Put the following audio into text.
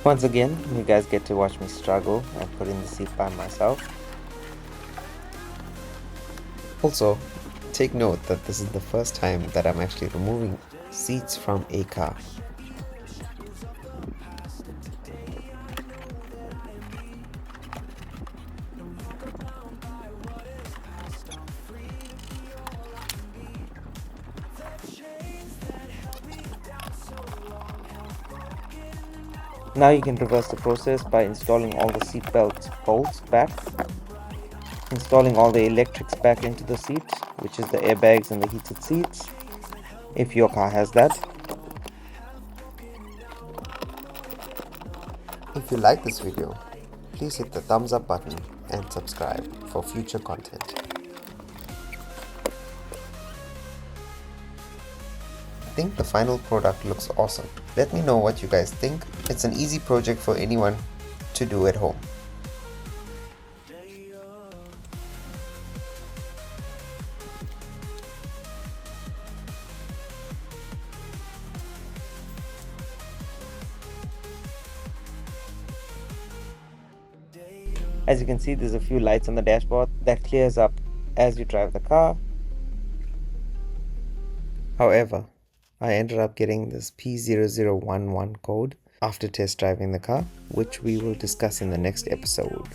Once again, you guys get to watch me struggle and put in the seat by myself. Also, take note that this is the first time that I'm actually removing seats from a car. Now you can reverse the process by installing all the seatbelt bolts back, installing all the electrics back into the seat, which is the airbags and the heated seats, if your car has that. If you like this video, please hit the thumbs up button and subscribe for future content. I think the final product looks awesome. Let me know what you guys think. It's an easy project for anyone to do at home. As you can see, there's a few lights on the dashboard that clears up as you drive the car. However, I ended up getting this P0011 code after test driving the car, which we will discuss in the next episode.